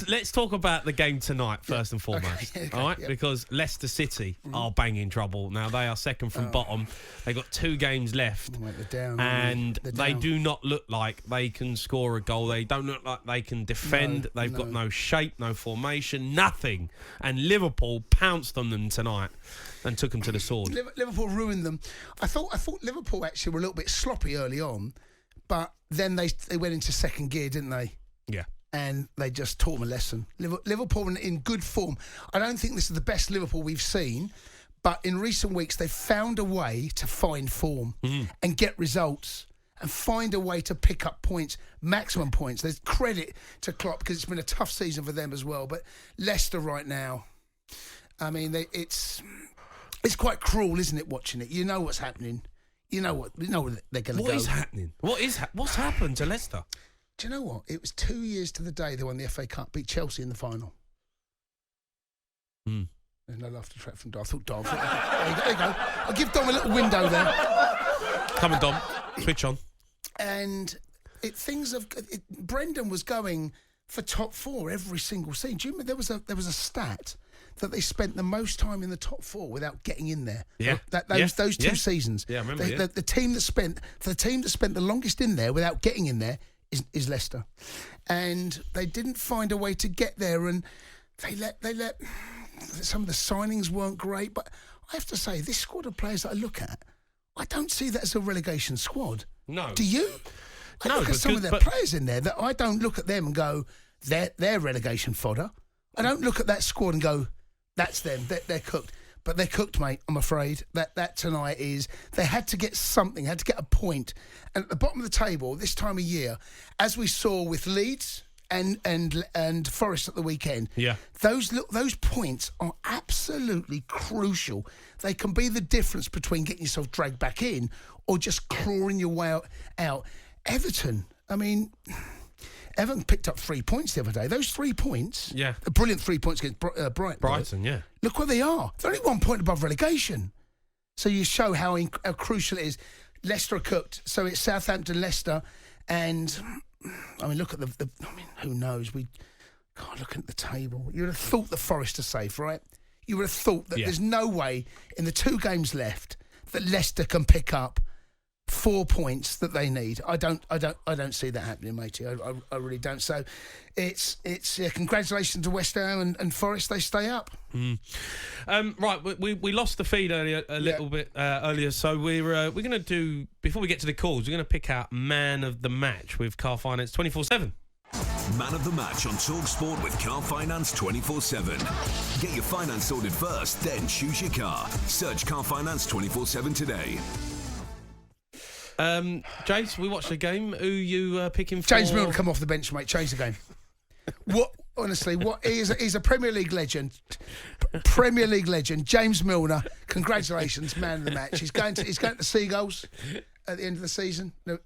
let's talk about the game tonight first and foremost. Okay, all right, because Leicester City are banging trouble now. They are second from bottom. They got 2 games left, they're down, and they're they down. do not look like they can score a goal. They don't look like they can defend. They've got no shape, no formation, nothing. And Liverpool pounced on them tonight and took them to the sword. Liverpool ruined them. I thought Liverpool actually were a little bit sloppy early on, but then they went into second gear, didn't they? Yeah. And they just taught them a lesson. Liverpool in good form. I don't think this is the best Liverpool we've seen, but in recent weeks they've found a way to find form and get results and find a way to pick up points, maximum points. There's credit to Klopp because it's been a tough season for them as well. But Leicester right now, I mean, it's quite cruel, isn't it? Watching it, you know what's happening. You know where they're going to go. What is happening? What's happened to Leicester? Do you know what? It was 2 years to the day they won the FA Cup, beat Chelsea in the final. There's no laughter track from Dom. I thought Dom. There you go. I'll give Dom a little window there. Come on, Dom. Switch on. And Brendan was going for top 4 every single season. Do you remember there was a stat that they spent the most time in the top 4 without getting in there? Yeah. Those 2 seasons. Yeah, I remember. The team that spent the longest in there without getting in there is Leicester, and they didn't find a way to get there, and they let some of the signings weren't great. But I have to say, this squad of players that I look at, I don't see that as a relegation squad. No. Do you? I look at some of their players in there that I don't look at them and go, they're relegation fodder. I don't look at that squad and go, that's them. They're cooked. But they're cooked, mate, I'm afraid. That tonight is... They had to get something, had to get a point. And at the bottom of the table, this time of year, as we saw with Leeds and Forest at the weekend, those points are absolutely crucial. They can be the difference between getting yourself dragged back in or just clawing your way out. Everton, I mean... Everton picked up 3 points the other day. Those 3 points, a brilliant 3 points against Brighton. Brighton, yeah. Look where they are. They're only 1 point above relegation. So you show how crucial it is. Leicester are cooked. So it's Southampton, Leicester, and I mean, look at who knows? Looking at the table, you would have thought the Forest are safe, right? You would have thought that there's no way in the 2 games left that Leicester can pick up 4 points that they need. I don't see that happening, matey. I really don't. So it's congratulations to West Ham and Forest. They stay up. Right, we lost the feed a little bit earlier, so we're going to do, before we get to the calls, we're going to pick out man of the match with Car Finance 24/7. Man of the match on talkSPORT with Car Finance 24/7. Get your finance sorted first, then choose your car. Search Car Finance 24/7 today. Jace, we watched the game. Who you picking for? James Milner come off the bench, mate. Change the game. Honestly, he's a Premier League legend. Premier League legend. James Milner. Congratulations, man of the match. He's going to the Seagulls at the end of the season. No,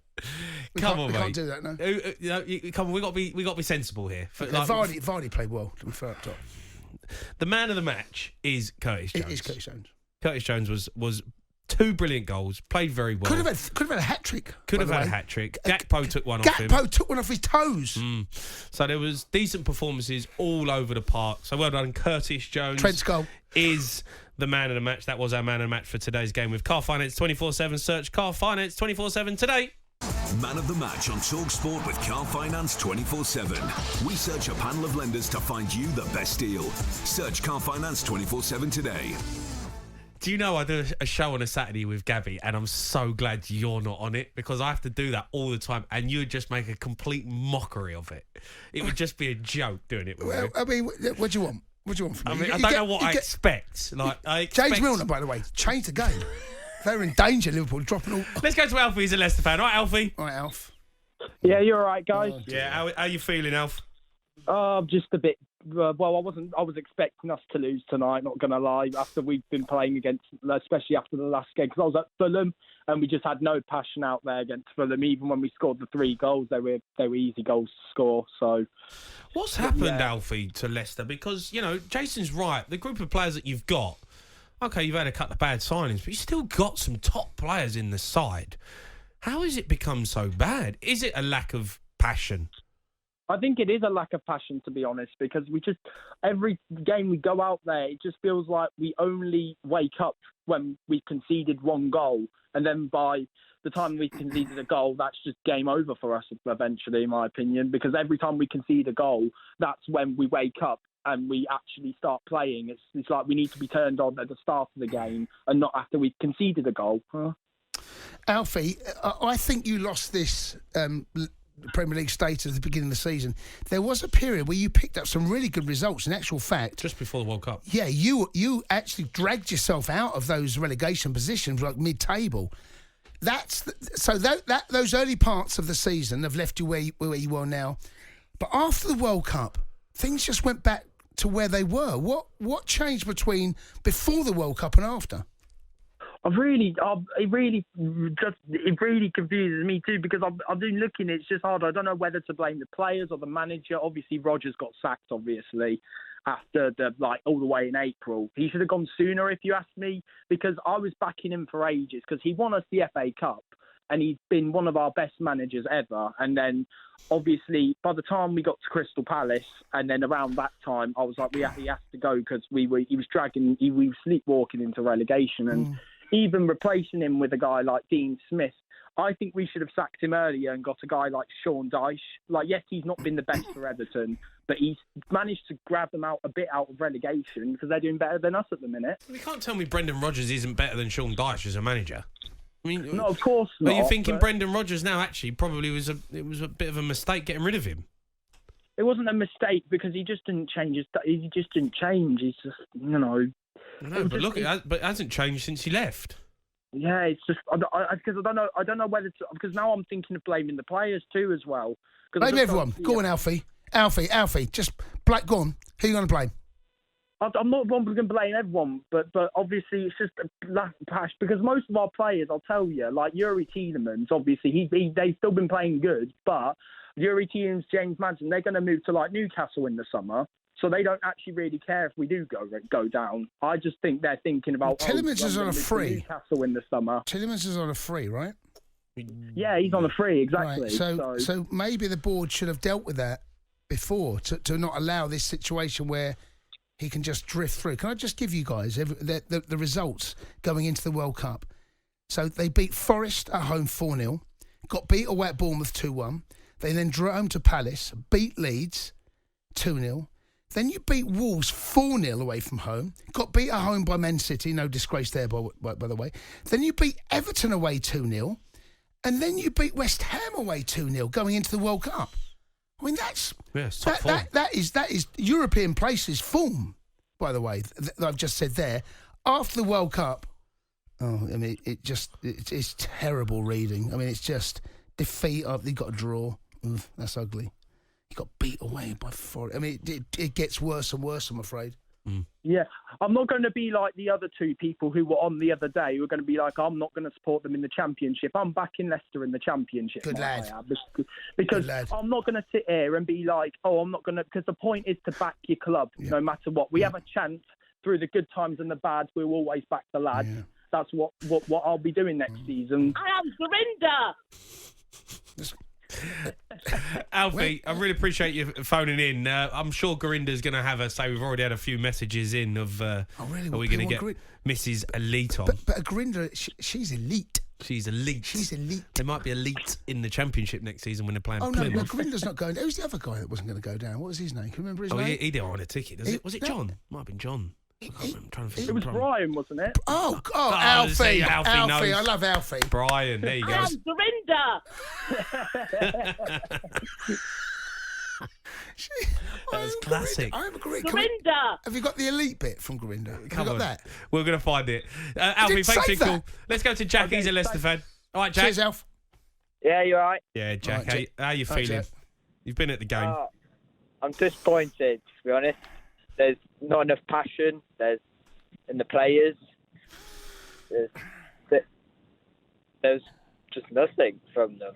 we can't do that. No. Come on. We got to be sensible here. Vardy played well. To be fair up top. The man of the match is Curtis Jones. It is Curtis Jones. Curtis Jones was 2 brilliant goals, played very well. Could have had a hat-trick. Could have had a hat-trick. Gakpo took one off him. Gakpo took one off his toes. So there was decent performances all over the park. So well done, Curtis Jones. Trent's goal is the man of the match. That was our man of the match for today's game with Car Finance 24/7. Search Car Finance 24/7 today. Man of the match on talkSPORT with Car Finance 24/7. We search a panel of lenders to find you the best deal. Search Car Finance 24/7 today. Do you know I do a show on a Saturday with Gabby, and I'm so glad you're not on it, because I have to do that all the time, and you would just make a complete mockery of it. It would just be a joke doing it with me. I mean, what do you want? What do you want from me? I don't know what I expect. James Milner, by the way, changed the game. They're in danger, Liverpool, dropping all... Let's go to Alfie. He's a Leicester fan. All right, Alfie? All right, Alf. Yeah, you're all right, guys. Yeah, how are you feeling, Alf? Just a bit... I was expecting us to lose tonight, not going to lie, after we've been playing against, especially after the last game, because I was at Fulham and we just had no passion out there against Fulham. Even when we scored the 3 goals, they were easy goals to score. So, what's happened, Alfie, to Leicester? Because, Jason's right. The group of players that you've got, okay, you've had a couple of bad signings, but you've still got some top players in the side. How has it become so bad? Is it a lack of passion? I think it is a lack of passion, to be honest, because every game we go out there, it just feels like we only wake up when we conceded one goal. And then by the time we conceded a goal, that's just game over for us eventually, in my opinion, because every time we concede a goal, that's when we wake up and we actually start playing. It's like we need to be turned on at the start of the game and not after we conceded a goal. Alfie, I think you lost this Premier League status at the beginning of the season. There was a period where you picked up some really good results. In actual fact, just before the World Cup. Yeah, you actually dragged yourself out of those relegation positions, like mid-table. Those early parts of the season have left you where you are now. But after the World Cup, things just went back to where they were. What changed between before the World Cup and after? It really confuses me too, because I've been looking. It's just hard. I don't know whether to blame the players or the manager. Obviously, Rodgers got sacked. Obviously, after all the way in April, he should have gone sooner, if you ask me, because I was backing him for ages because he won us the FA Cup and he's been one of our best managers ever. And then, obviously, by the time we got to Crystal Palace, and then around that time, I was like, he has to go because we was sleepwalking into relegation and. Even replacing him with a guy like Dean Smith, I think we should have sacked him earlier and got a guy like Sean Dyche. Yes, he's not been the best for Everton, but he's managed to grab them out of relegation because they're doing better than us at the minute. You can't tell me Brendan Rodgers isn't better than Sean Dyche as a manager. I mean, no, of course not. But you're thinking Brendan Rodgers now actually probably was a bit of a mistake getting rid of him. It wasn't a mistake because he just didn't change. He just didn't change. He's just, No, but look, it hasn't changed since he left. Yeah, it's just because I don't know whether to, because now I'm thinking of blaming the players too as well. Blame everyone. Go on, Alfie. Alfie, just go on. Who are you going to blame? I'm not going to blame everyone, but obviously it's just a lack of passion because most of our players, I'll tell you, like Yuri Tielemans, obviously they've still been playing good, but Yuri Tielemans, James Maddison, they're going to move to Newcastle in the summer. So they don't actually really care if we do go down. I just think they're thinking about... Tielemans is on a free. Newcastle in the summer. Tielemans is on a free, right? Yeah, he's on a free, exactly. Right. So maybe the board should have dealt with that before to not allow this situation where he can just drift through. Can I just give you guys the results going into the World Cup? So they beat Forest at home 4-0, got beat away at Bournemouth 2-1. They then drove home to Palace, beat Leeds 2-0. Then you beat Wolves 4-0 away from home. Got beat at home by Man City. No disgrace there, by the way. Then you beat Everton away 2-0. And then you beat West Ham away 2-0 going into the World Cup. I mean, that is European places form, by the way, that I've just said there. After the World Cup, it's terrible reading. I mean, it's just defeat. They got a draw. That's ugly. He got beat away by Forest. I mean, it gets worse and worse, I'm afraid. Yeah, I'm not going to be like the other two people who were on the other day who are going to be like, I'm not going to support them in the Championship. I'm backing Leicester in the Championship. Good lad. Because I'm not going to sit here and be like, I'm not going to... Because the point is to back your club, no matter what. We have a chance through the good times and the bad. We'll always back the lads. Yeah. That's what I'll be doing next season. I am Gurinder! Alfie, I really appreciate you phoning in. I'm sure Gorinda's going to have a say. We've already had a few messages in of are we going to get Mrs. Elite on? But Gorinda, she's elite. She's elite. They might be elite in the Championship next season when they're playing Plymouth. No, Gorinda's not going down. Who's the other guy that wasn't going to go down? What was his name? Can you remember his name? He didn't want a ticket. Was it John? Might have been John. It was Brian, wasn't it? Alfie. Alfie, I love Alfie. Brian, there you go. Dorinda. That was classic. Dorinda. Have you got the elite bit from Gorinda? Have you got that? We're going to find it. Alfie, thanks for your call. Let's go to Jack. He's a Leicester fan. All right, Jack. Cheers, Alf. Yeah, you all right? Yeah, Jack. Right, how you feeling? Jack. You've been at the game. I'm disappointed, to be honest. There's not enough passion. There's in the players. There's just nothing from them.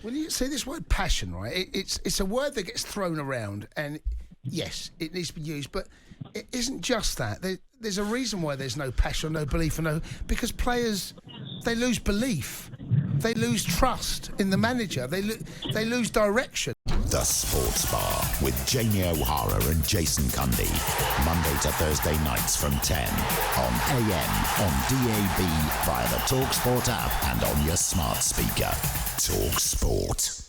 When you say this word passion, right? It's a word that gets thrown around, and yes, it needs to be used, but it isn't just that. There's a reason why there's no passion, no belief, because players, they lose belief, they lose trust in the manager, they lose direction. The Sports Bar with Jamie O'Hara and Jason Cundy. Monday to Thursday nights from 10 on AM, on DAB, via the talkSPORT app and on your smart speaker. talkSPORT.